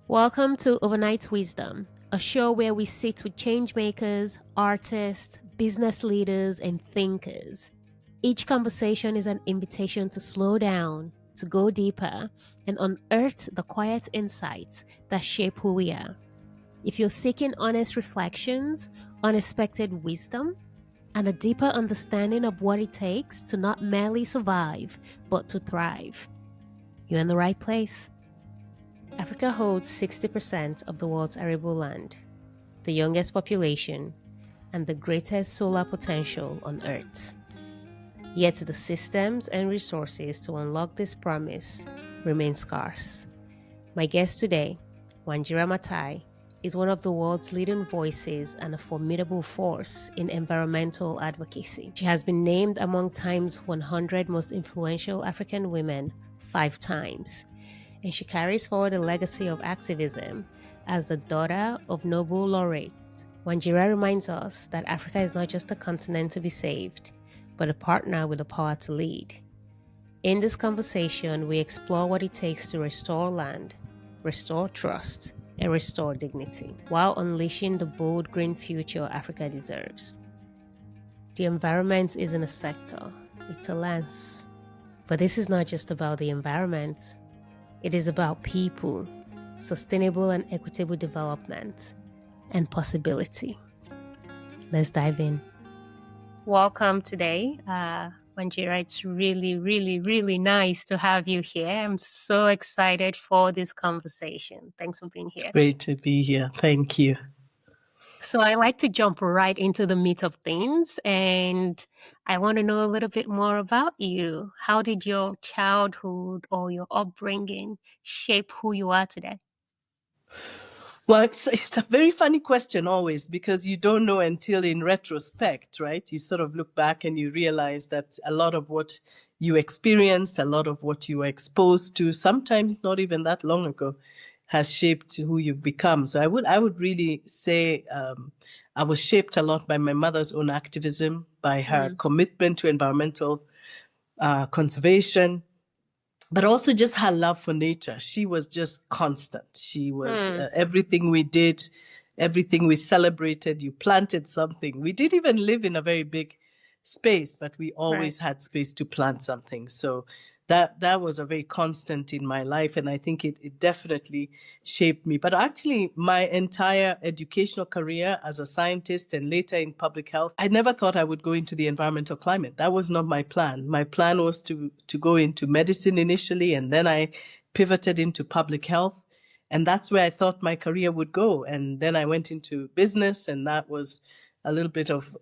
Welcome to Overnight Wisdom, a show where we sit with change makers, artists, business leaders, and thinkers. Each conversation is an invitation to slow down, to go deeper, and unearth the quiet insights that shape who we are. If you're seeking honest reflections, unexpected wisdom, and a deeper understanding of what it takes to not merely survive, but to thrive, you're in the right place. Africa holds 60% of the world's arable land, the youngest population, and the greatest solar potential on Earth. Yet the systems and resources to unlock this promise remain scarce. My guest today, Wanjira Mathai, is one of the world's leading voices and a formidable force in environmental advocacy. She has been named among Time's 100 most influential African women 5 times, and she carries forward a legacy of activism as the daughter of Nobel Laureate. Wanjira reminds us that Africa is not just a continent to be saved, but a partner with the power to lead. In this conversation, we explore what it takes to restore land, restore trust, and restore dignity, while unleashing the bold green future Africa deserves. The environment isn't a sector, it's a lens. But this is not just about the environment. It is about people, sustainable and equitable development, and possibility. Let's dive in. Welcome today, Wanjira. It's really nice to have you here. I'm so excited for this conversation. Thanks for being here. It's great to be here. Thank you. So I like to jump right into the meat of things, and I want to know a little bit more about you. How did your childhood or your upbringing shape who you are today? Well, it's a very funny question always, because you don't know until in retrospect, right? You sort of look back and you realize that a lot of what you experienced, a lot of what you were exposed to, sometimes not even that long ago, has shaped who you've become. So I would really say I was shaped a lot by my mother's own activism, by her commitment to environmental conservation, but also just her love for nature. She was just constant. She was everything we did, everything we celebrated, you planted something. We didn't even live in a very big space, but we always had space to plant something. So that was a very constant in my life, and I think it definitely shaped me. But actually, my entire educational career as a scientist and later in public health, I never thought I would go into the environmental climate. That was not my plan. My plan was to go into medicine initially, and then I pivoted into public health. And that's where I thought my career would go. And then I went into business, and that was a little bit of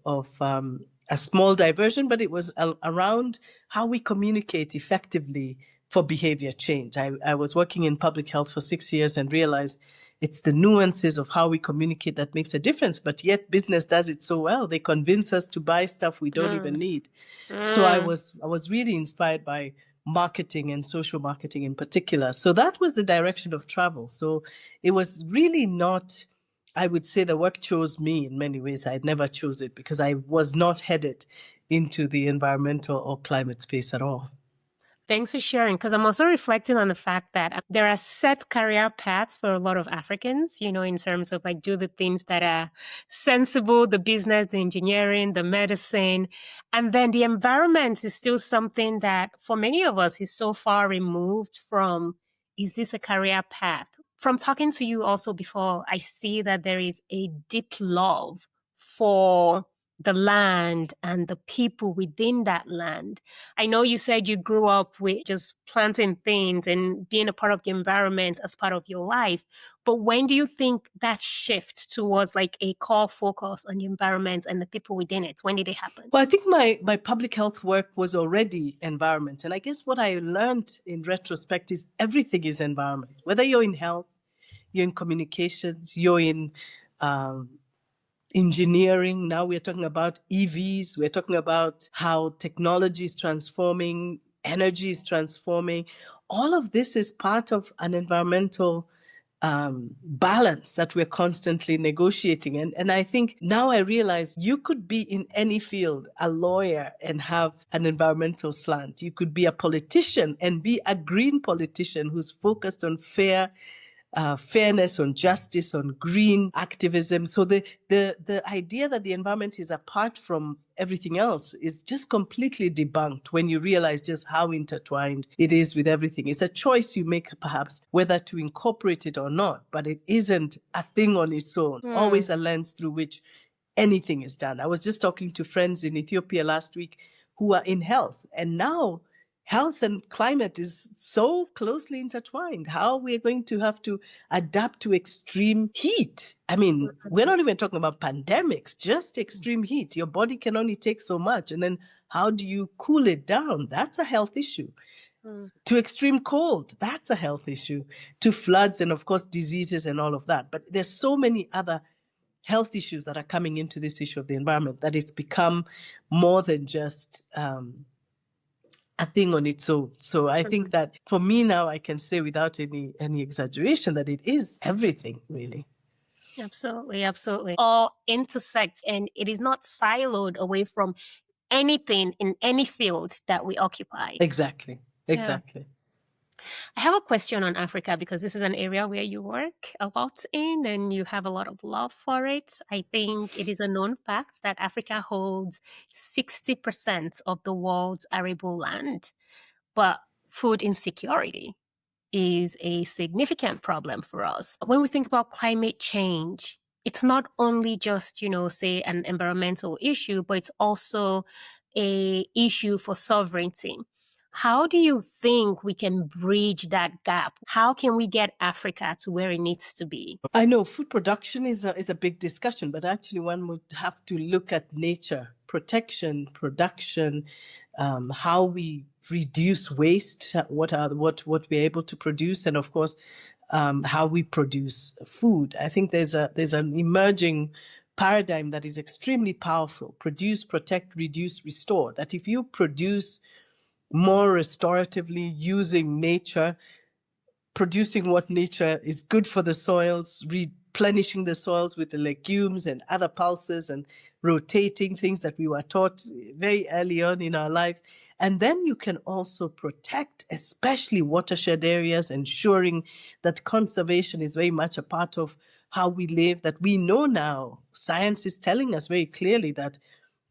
a small diversion, but it was around how we communicate effectively for behavior change. I was working in public health for 6 years and realized it's the nuances of how we communicate that makes a difference. But yet business does it so well. They convince us to buy stuff we don't even need. So I was really inspired by marketing and social marketing in particular. So that was the direction of travel. So it was really not, I would say the work chose me in many ways. I'd never chose it because I was not headed into the environmental or climate space at all. Thanks for sharing, because I'm also reflecting on the fact that there are set career paths for a lot of Africans, in terms of like do the things that are sensible, the business, the engineering, the medicine. And then the environment is still something that for many of us is so far removed from, is this a career path? From talking to you also before, I see that there is a deep love for the land and the people within that land. I know you said you grew up with just planting things and being a part of the environment as part of your life. But when do you think that shift towards like a core focus on the environment and the people within it, when did it happen? Well, I think my public health work was already environment. And I guess what I learned in retrospect is everything is environment. Whether you're in health, you're in communications, you're in engineering. Now we're talking about EVs. We're talking about how technology is transforming, energy is transforming. All of this is part of an environmental balance that we're constantly negotiating. And I think now I realize you could be in any field, a lawyer, and have an environmental slant. You could be a politician and be a green politician who's focused on fair fairness, on justice, on green activism. So the idea that the environment is apart from everything else is just completely debunked when you realize just how intertwined it is with everything. It's a choice you make, perhaps, whether to incorporate it or not, but it isn't a thing on its own. Always a lens through which anything is done. I was just talking to friends in Ethiopia last week who are in health, and now health and climate is so closely intertwined. How we're going to have to adapt to extreme heat. I mean, we're not even talking about pandemics, just extreme heat. Your body can only take so much. And then how do you cool it down? That's a health issue. To extreme cold, that's a health issue. To floods and, of course, diseases and all of that. But there's so many other health issues that are coming into this issue of the environment that it's become more than just a thing on its own. So I think that for me now, I can say without any exaggeration that it is everything, really. Absolutely, absolutely. All intersects, and it is not siloed away from anything in any field that we occupy. Exactly. I have a question on Africa because this is an area where you work a lot in and you have a lot of love for it. I think it is a known fact that Africa holds 60% of the world's arable land, but food insecurity is a significant problem for us. When we think about climate change, it's not only just, say an environmental issue, but it's also an issue for sovereignty. How do you think we can bridge that gap? How can we get Africa to where it needs to be? I know food production is a big discussion, but actually one would have to look at nature, protection, production, how we reduce waste, what we're able to produce, and of course, how we produce food. I think there's an emerging paradigm that is extremely powerful: produce, protect, reduce, restore. That if you produce more restoratively using nature, producing what nature is good for the soils, replenishing the soils with the legumes and other pulses, and rotating things that we were taught very early on in our lives. And then you can also protect, especially watershed areas, ensuring that conservation is very much a part of how we live, that we know now. Science is telling us very clearly that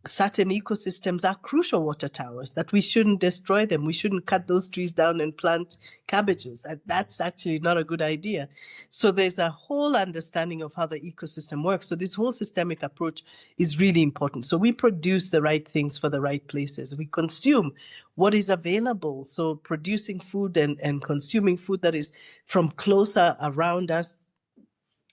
certain ecosystems are crucial water towers, that we shouldn't destroy them. We shouldn't cut those trees down and plant cabbages. That's actually not a good idea. So there's a whole understanding of how the ecosystem works. So this whole systemic approach is really important. So we produce the right things for the right places. We consume what is available. So producing food and consuming food that is from closer around us.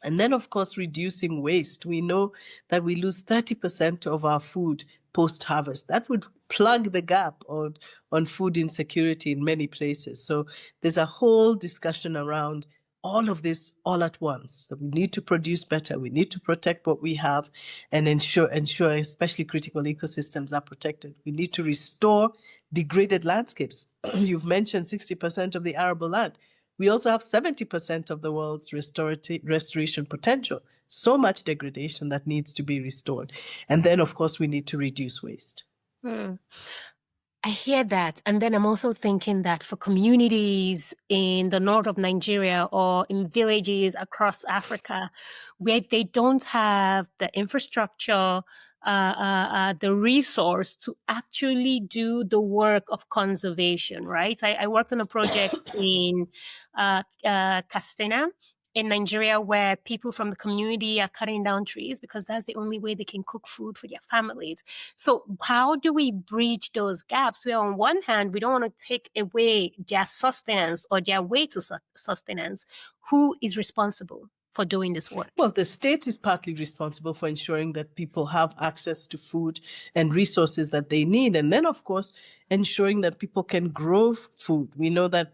And then, of course, reducing waste. We know that we lose 30% of our food post-harvest. That would plug the gap on food insecurity in many places. So there's a whole discussion around all of this all at once. So we need to produce better. We need to protect what we have and ensure especially critical ecosystems are protected. We need to restore degraded landscapes. You've mentioned 60% of the arable land. We also have 70% of the world's restoration potential. So much degradation that needs to be restored. And then, of course, we need to reduce waste. I hear that. And then I'm also thinking that for communities in the north of Nigeria or in villages across Africa where they don't have the infrastructure, the resource to actually do the work of conservation, right? I worked on a project in Katsina in Nigeria where people from the community are cutting down trees because that's the only way they can cook food for their families. So how do we bridge those gaps where on one hand, we don't want to take away their sustenance or their way to sustenance? Who is responsible for doing this work? Well, the state is partly responsible for ensuring that people have access to food and resources that they need. And then, of course, ensuring that people can grow food. We know that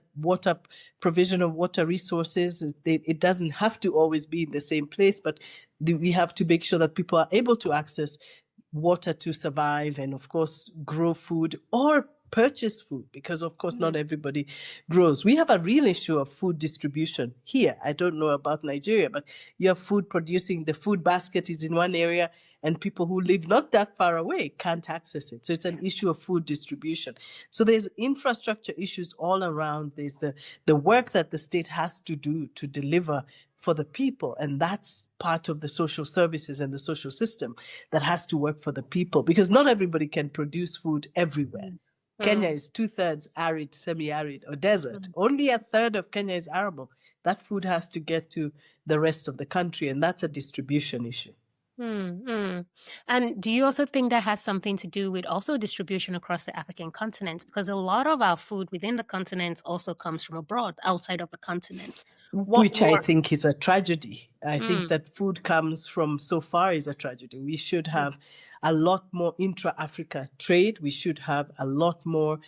provision of water resources, it doesn't have to always be in the same place, but we have to make sure that people are able to access water to survive and, of course, grow food or purchase food, because of course not everybody grows. We have a real issue of food distribution here. I don't know about Nigeria, but you have food producing, the food basket is in one area, and people who live not that far away can't access it. So it's an issue of food distribution. So there's infrastructure issues all around. There's the work that the state has to do to deliver for the people, and that's part of the social services and the social system that has to work for the people, because not everybody can produce food everywhere. Kenya is 2/3 arid, semi-arid, or desert. Only a third of Kenya is arable. That food has to get to the rest of the country, and that's a distribution issue. And do you also think that has something to do with also distribution across the African continent? Because a lot of our food within the continent also comes from abroad, outside of the continent. Which I think is a tragedy. I think that food comes from so far is a tragedy. We should have a lot more intra-Africa trade. We should have a lot more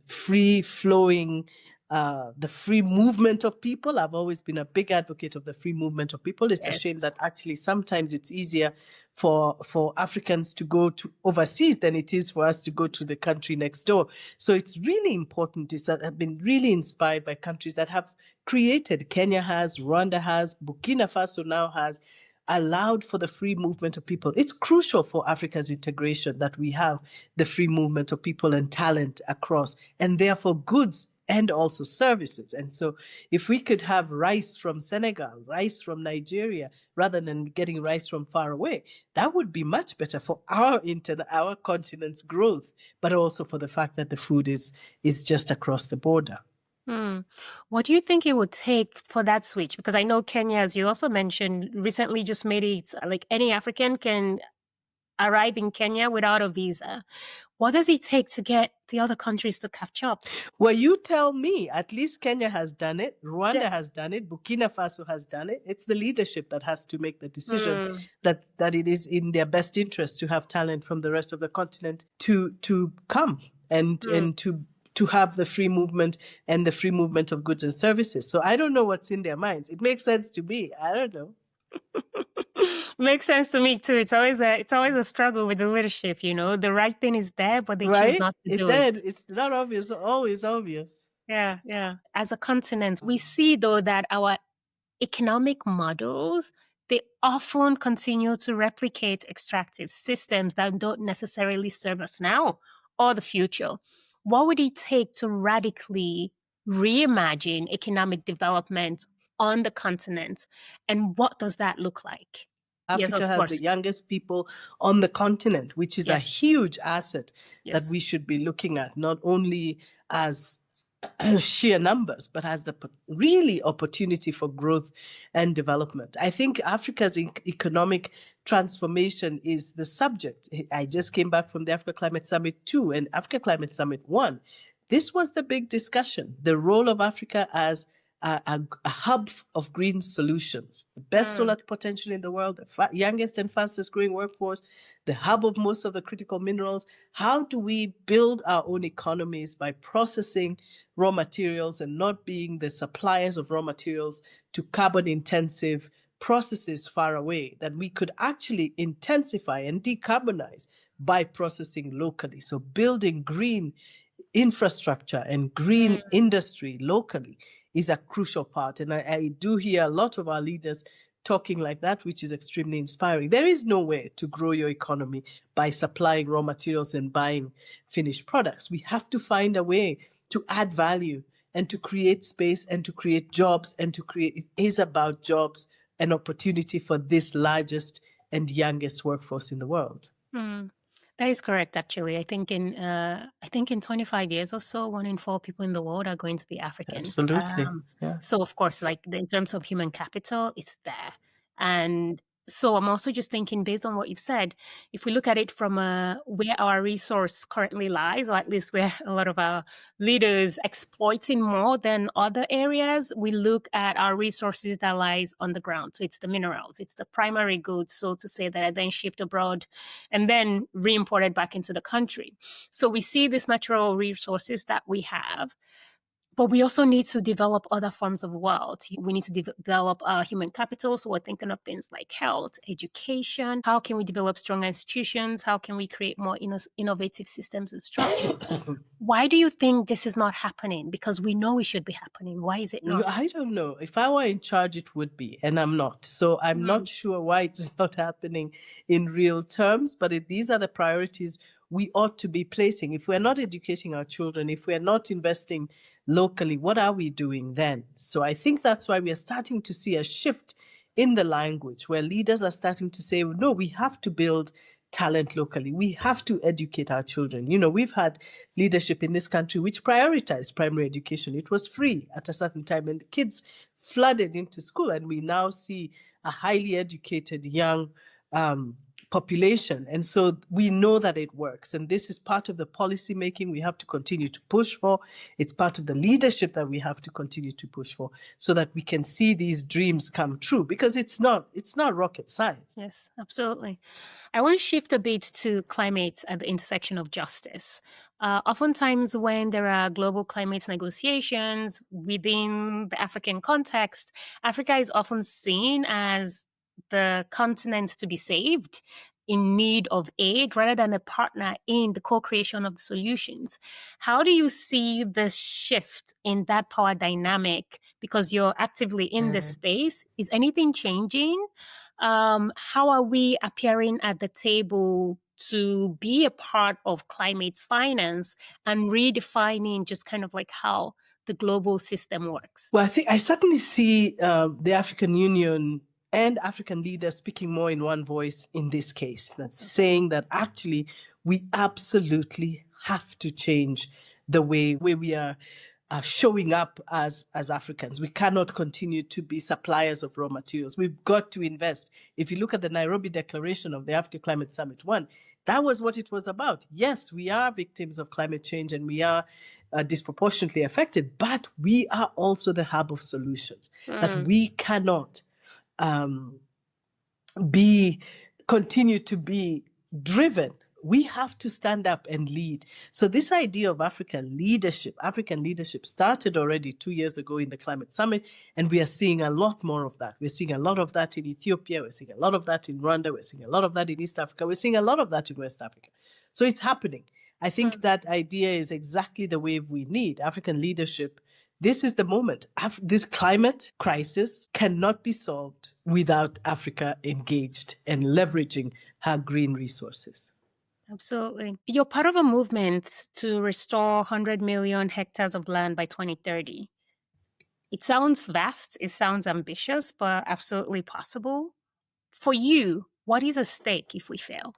free-flowing, the free movement of people. I've always been a big advocate of the free movement of people. It's a shame that actually sometimes it's easier for Africans to go to overseas than it is for us to go to the country next door. So it's really important. I've been really inspired by countries that have created. Kenya has, Rwanda has, Burkina Faso now has allowed for the free movement of people. It's crucial for Africa's integration that we have the free movement of people and talent across, and therefore goods and also services. And so if we could have rice from Senegal, rice from Nigeria, rather than getting rice from far away, that would be much better for our continent's growth, but also for the fact that the food is just across the border. What do you think it would take for that switch? Because I know Kenya, as you also mentioned, recently just made it like any African can arrive in Kenya without a visa. What does it take to get the other countries to catch up? Well, you tell me. At least Kenya has done it. Rwanda has done it. Burkina Faso has done it. It's the leadership that has to make the decision that it is in their best interest to have talent from the rest of the continent to come and to have the free movement and the free movement of goods and services. So I don't know what's in their minds. It makes sense to me. I don't know. Makes sense to me too. It's always a struggle with the leadership, the right thing is there, but they choose not to do it. It's not obvious, always obvious. Yeah. As a continent, we see though that our economic models, they often continue to replicate extractive systems that don't necessarily serve us now or the future. What would it take to radically reimagine economic development on the continent? And what does that look like? Africa has the youngest people on the continent, which is a huge asset that we should be looking at, not only as sheer numbers, but as the really opportunity for growth and development. I think Africa's economic transformation is the subject. I just came back from the Africa Climate Summit 2 and Africa Climate Summit 1. This was the big discussion, the role of Africa as a hub of green solutions, the best solar potential in the world, the youngest and fastest growing workforce, the hub of most of the critical minerals. How do we build our own economies by processing raw materials and not being the suppliers of raw materials to carbon intensive processes far away, that we could actually intensify and decarbonize by processing locally? So building green infrastructure and green industry locally is a crucial part. And I do hear a lot of our leaders talking like that, which is extremely inspiring. There is no way to grow your economy by supplying raw materials and buying finished products. We have to find a way to add value and to create space and to create jobs and to create, it is about jobs and opportunity for this largest and youngest workforce in the world. That is correct, actually. I think in 25 years or so, 1 in 4 people in the world are going to be African. Absolutely. So, of course, like in terms of human capital, it's there. And so I'm also just thinking, based on what you've said, if we look at it from where our resource currently lies, or at least where a lot of our leaders exploiting more than other areas, we look at our resources that lies on the ground. So it's the minerals, it's the primary goods, so to say, that are then shipped abroad and then re-imported back into the country. So we see these natural resources that we have. But we also need to develop other forms of wealth. We need to develop human capital. So we're thinking of things like health, education. How can we develop stronger institutions? How can we create more innovative systems and structure? Why do you think this is not happening? Because we know it should be happening. Why is it not? I don't know. If I were in charge, it would be, and I'm not. So I'm not sure why it's not happening in real terms, but these are the priorities we ought to be placing. If we're not educating our children, if we're not investing locally, what are we doing then? So I think that's why we are starting to see a shift in the language where leaders are starting to say, no, we have to build talent locally. We have to educate our children. You know, we've had leadership in this country which prioritized primary education. It was free at a certain time, and the kids flooded into school, and we now see a highly educated young population. And so we know that it works. And this is part of the policy making we have to continue to push for. It's part of the leadership that we have to continue to push for so that we can see these dreams come true, because it's not rocket science. Yes, absolutely. I want to shift a bit to climate at the intersection of justice. Oftentimes, when there are global climate negotiations within the African context, Africa is often seen as the continent to be saved, in need of aid, rather than a partner in the co-creation of the solutions. How do you see the shift in that power dynamic? Because you're actively in this space. Is anything changing? How are we appearing at the table to be a part of climate finance and redefining just kind of like how the global system works? Well, I certainly see the African Union and African leaders speaking more in one voice in this case. That's saying that actually we absolutely have to change the way we are showing up as Africans. We cannot continue to be suppliers of raw materials. We've got to invest. If you look at the Nairobi Declaration of the Africa Climate Summit 1, that was what it was about. Yes, we are victims of climate change and we are disproportionately affected, but we are also the hub of solutions. That we cannot continue to be driven. We have to stand up and lead. So this idea of African leadership started already 2 years ago in the Climate Summit, and we are seeing a lot more of that. We're seeing a lot of that in Ethiopia. We're seeing a lot of that in Rwanda. We're seeing a lot of that in East Africa. We're seeing a lot of that in West Africa. So it's happening. I think that idea is exactly the wave we need. African leadership. This is the moment. This climate crisis cannot be solved without Africa engaged and leveraging her green resources. Absolutely. You're part of a movement to restore 100 million hectares of land by 2030. It sounds vast, it sounds ambitious, but absolutely possible. For you, what is at stake if we fail?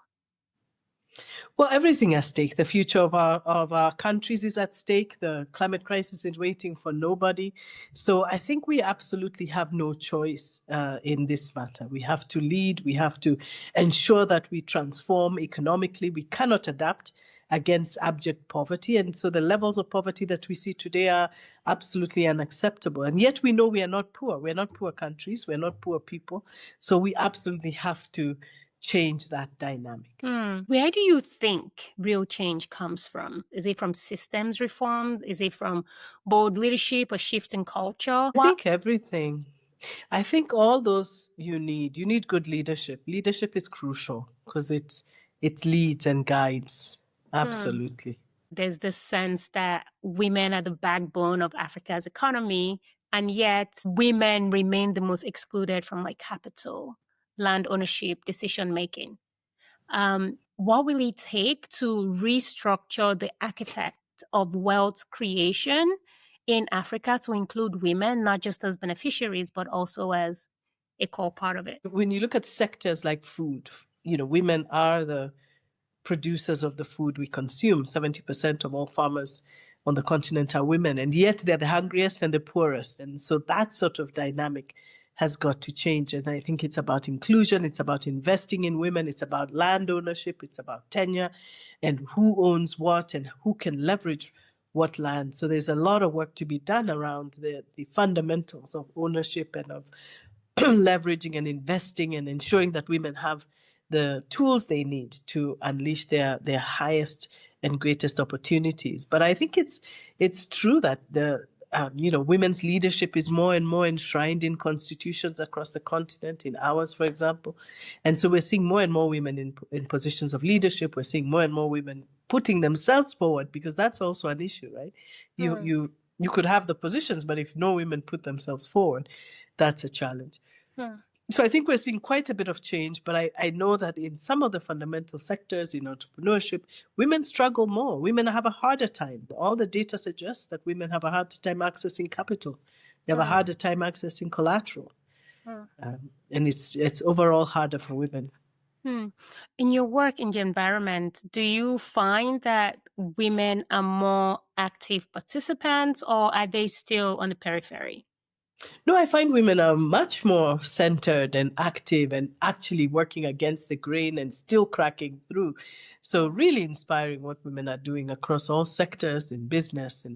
Well, everything at stake. The future of our countries is at stake. The climate crisis is waiting for nobody. So I think we absolutely have no choice in this matter. We have to lead. We have to ensure that we transform economically. We cannot adapt against abject poverty. And so the levels of poverty that we see today are absolutely unacceptable. And yet we know we are not poor. We're not poor countries. We're not poor people. So we absolutely have to change that dynamic. Where do you think real change comes from? Is it from systems reforms? Is it from bold leadership, a shift in culture? I think everything. I think all those you need. You need good leadership. Leadership is crucial because it leads and guides. Absolutely. There's this sense that women are the backbone of Africa's economy, and yet women remain the most excluded from like capital, land ownership, decision making. What will it take to restructure the architect of wealth creation in Africa to include women, not just as beneficiaries, but also as a core part of it? When you look at sectors like food, women are the producers of the food we consume. 70% of all farmers on the continent are women, and yet they're the hungriest and the poorest. And so that sort of dynamic has got to change. And I think it's about inclusion, it's about investing in women, it's about land ownership, it's about tenure and who owns what and who can leverage what land. So there's a lot of work to be done around the fundamentals of ownership and of leveraging and investing and ensuring that women have the tools they need to unleash their highest and greatest opportunities. But I think it's true that women's leadership is more and more enshrined in constitutions across the continent, in ours, for example. And so we're seeing more and more women in positions of leadership. We're seeing more and more women putting themselves forward, because that's also an issue, right? You could have the positions, but if no women put themselves forward, that's a challenge. So I think we're seeing quite a bit of change, but I know that in some of the fundamental sectors, in entrepreneurship, women struggle more. Women have a harder time. All the data suggests that women have a harder time accessing capital. They have a harder time accessing collateral. And it's overall harder for women. In your work in the environment, do you find that women are more active participants, or are they still on the periphery? No, I find women are much more centered and active and actually working against the grain and still cracking through. So really inspiring what women are doing across all sectors in business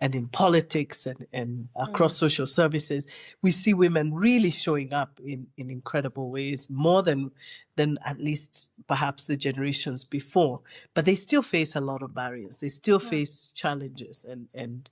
and in politics and across social services. We see women really showing up in incredible ways, more than at least perhaps the generations before. But they still face a lot of barriers. They still face challenges and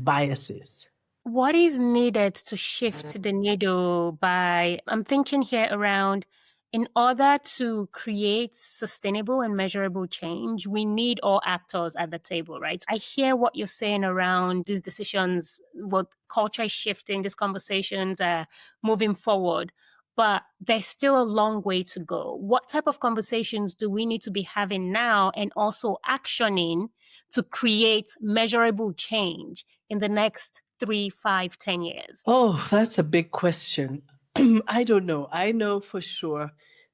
biases. What is needed to shift the needle by, I'm thinking here around, in order to create sustainable and measurable change, we need all actors at the table, right? I hear what you're saying around these decisions, what culture is shifting, these conversations are moving forward, but there's still a long way to go. What type of conversations do we need to be having now and also actioning to create measurable change in the next 3, 5, 10 years? Oh, that's a big question. I don't know. I know for sure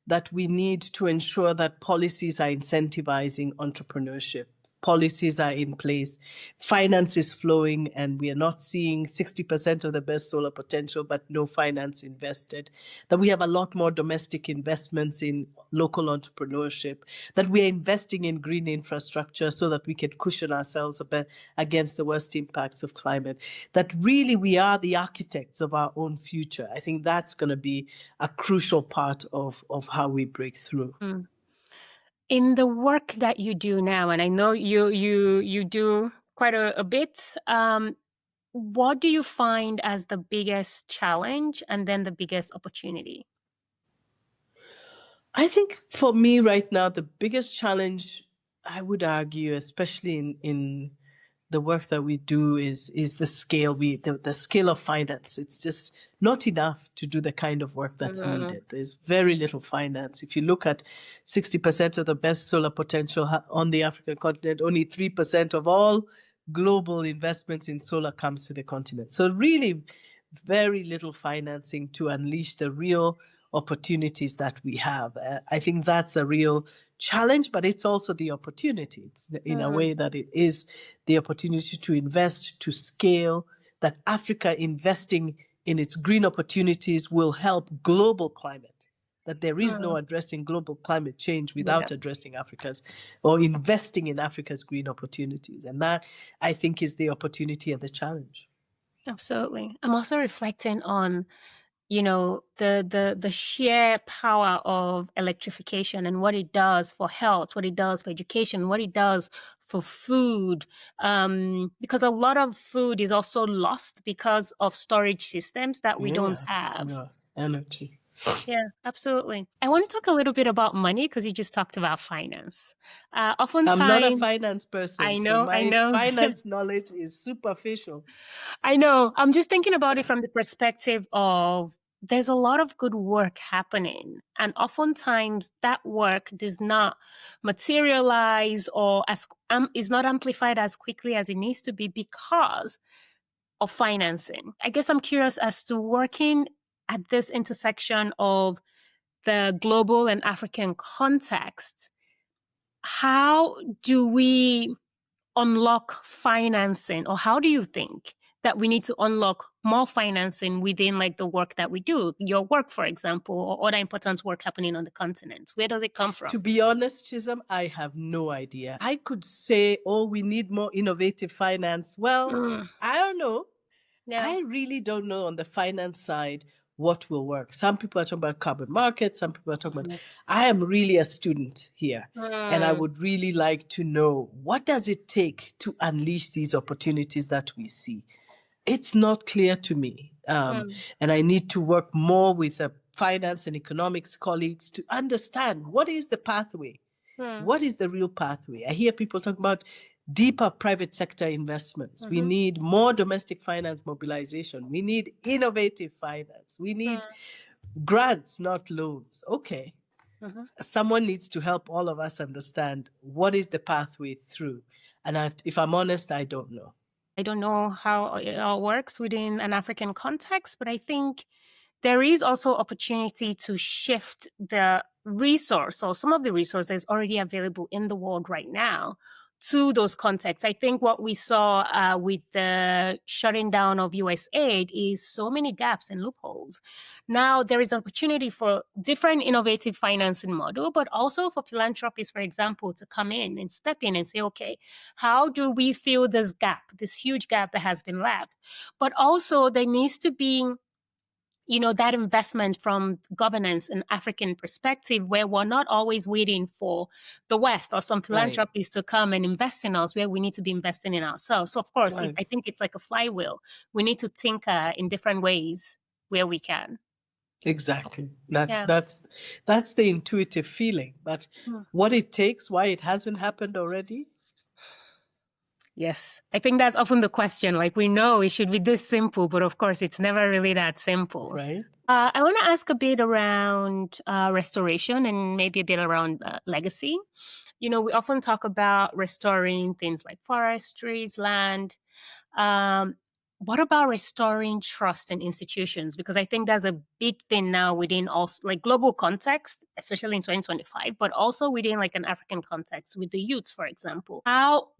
that we need to ensure that policies are incentivizing entrepreneurship. Policies are in place, finance is flowing, and we are not seeing 60% of the best solar potential, but no finance invested. That we have a lot more domestic investments in local entrepreneurship, that we are investing in green infrastructure so that we can cushion ourselves a bit against the worst impacts of climate, that really we are the architects of our own future. I think that's going to be a crucial part of how we break through. In the work that you do now, and I know you do quite a bit, what do you find as the biggest challenge and then the biggest opportunity? I think for me right now, the biggest challenge, I would argue, especially in the work that we do, is the scale the scale of finance. It's just not enough to do the kind of work that's needed. There's very little finance. If you look at 60% of the best solar potential on the African continent, only 3% of all global investments in solar comes to the continent. So really very little financing to unleash the real opportunities that we have. I think that's a real challenge, but it's also the opportunity. It's in a way that it is the opportunity to invest, to scale, that Africa investing in its green opportunities will help global climate, that there is no addressing global climate change without addressing Africa's or investing in Africa's green opportunities. And that, I think, is the opportunity and the challenge. Absolutely. I'm also reflecting on, the sheer power of electrification and what it does for health, what it does for education, what it does for food. Because a lot of food is also lost because of storage systems that we don't have. Yeah, energy. Yeah, absolutely. I want to talk a little bit about money because you just talked about finance. Oftentimes, I'm not a finance person. I know. Finance knowledge is superficial. I know. I'm just thinking about it from the perspective of there's a lot of good work happening. And oftentimes that work does not materialize or is not amplified as quickly as it needs to be because of financing. I guess I'm curious as to working at this intersection of the global and African context. How do we unlock financing, or how do you think that we need to unlock more financing within the work that we do, your work, for example, or other important work happening on the continent? Where does it come from? To be honest, Chisholm, I have no idea. I could say, we need more innovative finance. Well, I don't know. Yeah. I really don't know on the finance side what will work. Some people are talking about carbon markets. Some people are talking about, I am really a student here. And I would really like to know, what does it take to unleash these opportunities that we see? It's not clear to me. And I need to work more with finance and economics colleagues to understand what is the pathway. What is the real pathway? I hear people talk about deeper private sector investments. We need more domestic finance mobilization. We need innovative finance. We need grants, not loans. Okay. Someone needs to help all of us understand what is the pathway through. And if I'm honest, I don't know. I don't know how it all works within an African context, but I think there is also opportunity to shift the resource or some of the resources already available in the world right now to those contexts. I think what we saw with the shutting down of US aid is so many gaps and loopholes. Now there is opportunity for different innovative financing model, but also for philanthropists, for example, to come in and step in and say, okay, how do we fill this gap, this huge gap that has been left? But also there needs to be that investment from governance and African perspective, where we're not always waiting for the West or some philanthropies to come and invest in us, where we need to be investing in ourselves. So, of course, I think it's like a flywheel. We need to think in different ways where we can. Exactly. That's the intuitive feeling. But what it takes, why it hasn't happened already? Yes, I think that's often the question. Like, we know it should be this simple, but of course, it's never really that simple. Right. I want to ask a bit around restoration and maybe a bit around legacy. We often talk about restoring things like forests, trees, land. What about restoring trust in institutions? Because I think that's a big thing now within also like global context, especially in 2025, but also within like an African context with the youth, for example. How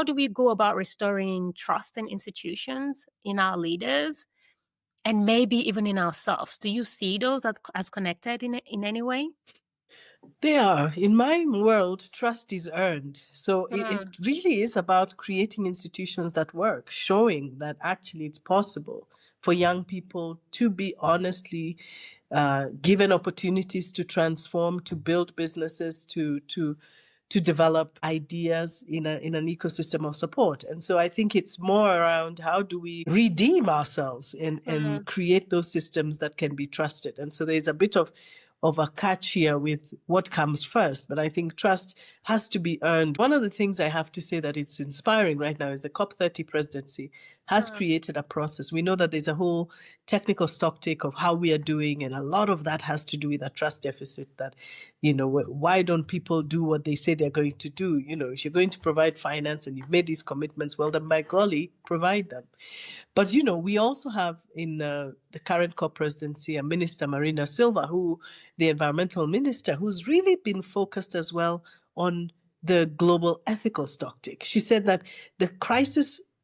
do we go about restoring trust in institutions, in our leaders, and maybe even in ourselves? Do you see those as connected in any way? They are. In my world, trust is earned. So it really is about creating institutions that work, showing that actually it's possible for young people to be honestly given opportunities to transform, to build businesses, to develop ideas in an ecosystem of support. And so I think it's more around how do we redeem ourselves and create those systems that can be trusted. And so there's a bit of a catch here with what comes first. But I think trust has to be earned. One of the things I have to say that it's inspiring right now is the COP30 presidency has created a process. We know that there's a whole technical stocktake of how we are doing, and a lot of that has to do with a trust deficit that, why don't people do what they say they're going to do? If you're going to provide finance and you've made these commitments, well, then by golly, provide them. But, we also have in the current COP presidency a Minister, Marina Silva, the environmental minister, who's really been focused as well on the global ethical stocktake. She said that the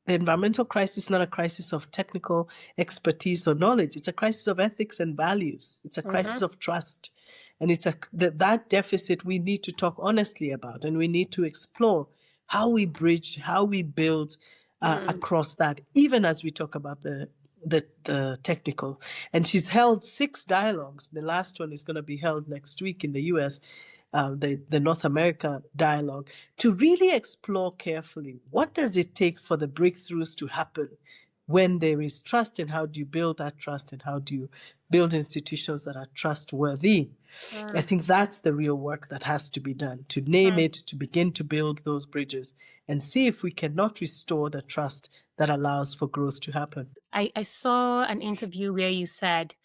environmental crisis is not a crisis of technical expertise or knowledge. It's a crisis of ethics and values. It's a crisis of trust. And it's that deficit we need to talk honestly about, and we need to explore how we bridge, how we build across that, even as we talk about the technical. And she's held 6 dialogues. The last one is going to be held next week in the US, the North America dialogue, to really explore carefully what does it take for the breakthroughs to happen when there is trust, and how do you build that trust, and how do you build institutions that are trustworthy. I think that's the real work that has to be done, to name it, to begin to build those bridges and see if we cannot restore the trust that allows for growth to happen. I saw an interview where you said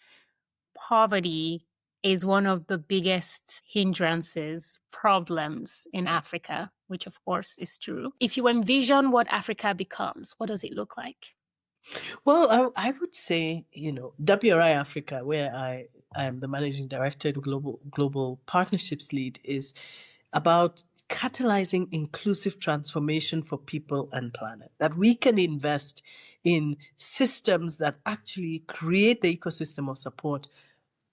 poverty is one of the biggest hindrances, problems in Africa, which of course is true. If you envision what Africa becomes, what does it look like? Well, I would say, WRI Africa, where I am the managing director and global partnerships lead, is about catalyzing inclusive transformation for people and planet. That we can invest in systems that actually create the ecosystem of support.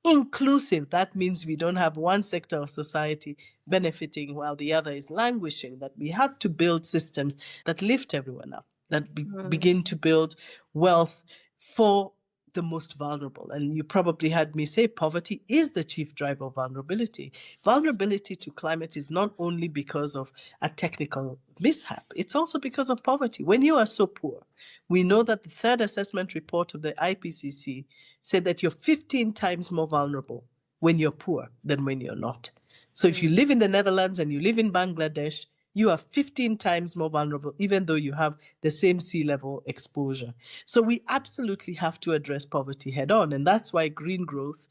Inclusive, that means we don't have one sector of society benefiting while the other is languishing, that we have to build systems that lift everyone up, that begin to build wealth for the most vulnerable. And you probably heard me say poverty is the chief driver of vulnerability. Vulnerability to climate is not only because of a technical mishap, it's also because of poverty. When you are so poor, we know that the third assessment report of the IPCC said that you're 15 times more vulnerable when you're poor than when you're not. So if you live in the Netherlands and you live in Bangladesh, you are 15 times more vulnerable, even though you have the same sea level exposure. So we absolutely have to address poverty head on. And that's why green growth,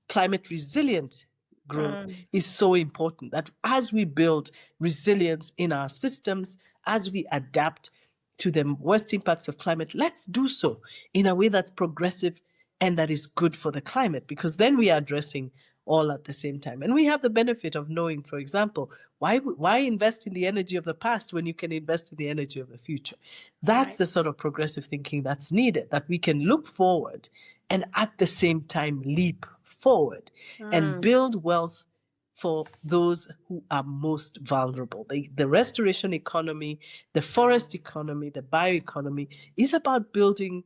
climate resilient growth is so important, that as we build resilience in our systems, as we adapt to the worst impacts of climate, let's do so in a way that's progressive and that is good for the climate, because then we are addressing all at the same time. And we have the benefit of knowing, for example, why invest in the energy of the past when you can invest in the energy of the future? That's the sort of progressive thinking that's needed, that we can look forward and at the same time leap forward and build wealth for those who are most vulnerable. The restoration economy, the forest economy, the bioeconomy is about building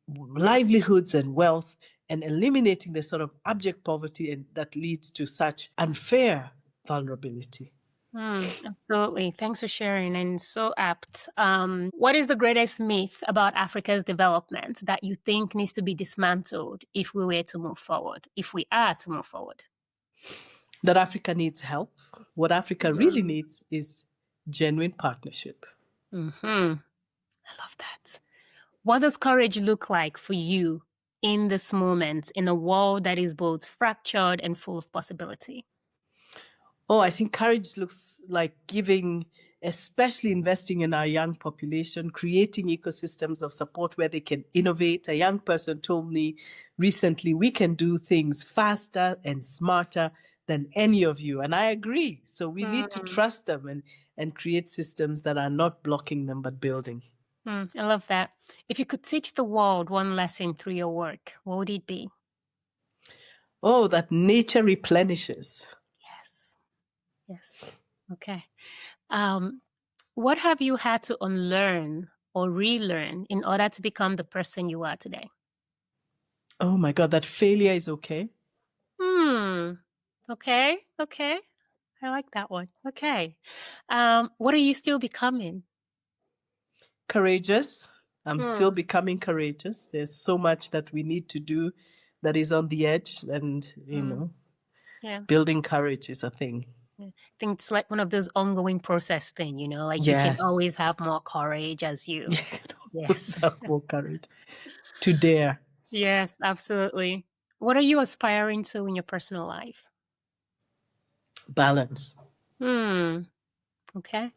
livelihoods and wealth and eliminating the sort of abject poverty that leads to such unfair vulnerability. Absolutely. Thanks for sharing, and so apt. What is the greatest myth about Africa's development that you think needs to be dismantled if we were to move forward, if we are to move forward? That Africa needs help. What Africa really needs is genuine partnership. I love that. What does courage look like for you in this moment in a world that is both fractured and full of possibility? Oh, I think courage looks like giving, especially investing in our young population, creating ecosystems of support where they can innovate. A young person told me recently, we can do things faster and smarter than any of you. And I agree. So we need to trust them and create systems that are not blocking them, but building. I love that. If you could teach the world one lesson through your work, what would it be? Oh, that nature replenishes. Yes. Okay. What have you had to unlearn or relearn in order to become the person you are today? Oh my God, that failure is okay. Okay. I like that one. Okay. What are you still becoming? Courageous. I'm still becoming courageous. There's so much that we need to do that is on the edge, and building courage is a thing. I think it's like one of those ongoing process thing, like you can always have more courage as you. Yes. Have more courage to dare. Yes, absolutely. What are you aspiring to in your personal life? Balance. Okay.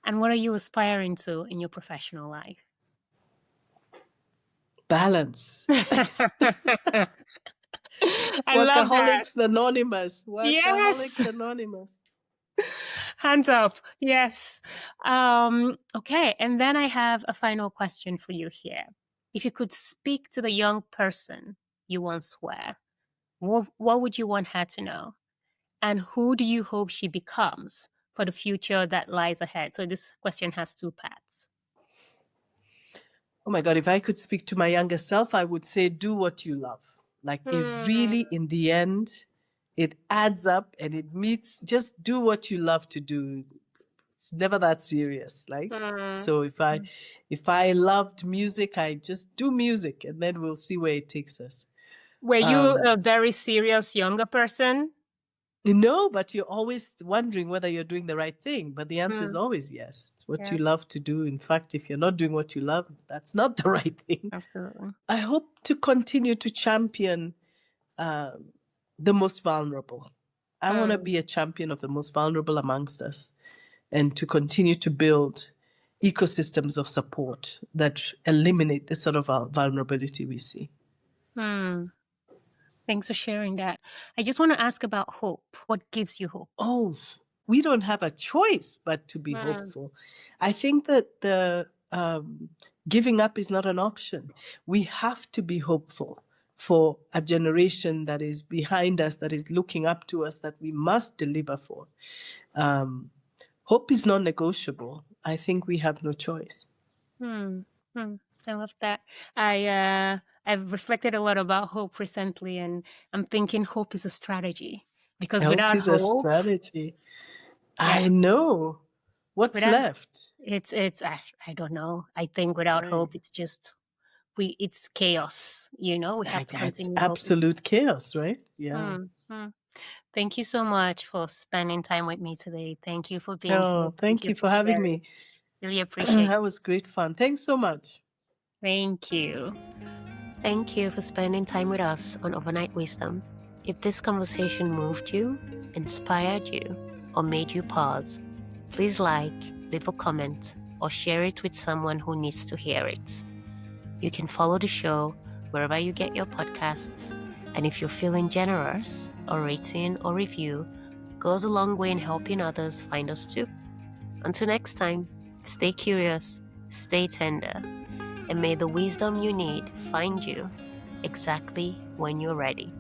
And what are you aspiring to in your professional life? Balance. I love that. Workaholics Anonymous. Yes. Anonymous. Hands up. Yes. Okay. And then I have a final question for you here. If you could speak to the young person you once were, what would you want her to know? And who do you hope she becomes for the future that lies ahead? So this question has two parts. Oh my God, if I could speak to my younger self, I would say, do what you love. Like it really, in the end, it adds up and it meets, just do what you love to do. It's never that serious. So if I loved music, I just do music and then we'll see where it takes us. Were you a very serious younger person? No, but you're always wondering whether you're doing the right thing. But the answer is always yes. It's what you love to do. In fact, if you're not doing what you love, that's not the right thing. Absolutely. I hope to continue to champion the most vulnerable. I want to be a champion of the most vulnerable amongst us and to continue to build ecosystems of support that eliminate the sort of vulnerability we see. Thanks for sharing that. I just want to ask about hope. What gives you hope? Oh, we don't have a choice but to be hopeful. I think that the giving up is not an option. We have to be hopeful for a generation that is behind us, that is looking up to us, that we must deliver for. Hope is non-negotiable. I think we have no choice. I love that. I I've reflected a lot about hope recently, and I'm thinking hope is a strategy, because Hope without is a hope, strategy. yeah, I know. What's without left? I don't know. I think without Right. hope, it's chaos. We have to It's continue hoping. absolute chaos, right? Yeah. Hmm, hmm. Thank you so much for spending time with me today. Thank you for being here. Oh, Thank thank you you for for having sharing. me. Really appreciate it. That was great fun. Thanks so much. Thank you. Thank you for spending time with us on Overnight Wisdom. If this conversation moved you, inspired you, or made you pause, please leave a comment, or share it with someone who needs to hear it. You can follow the show wherever you get your podcasts, and if you're feeling generous, a rating or review goes a long way in helping others find us too. Until next time, stay curious, stay tender, and may the wisdom you need find you exactly when you're ready.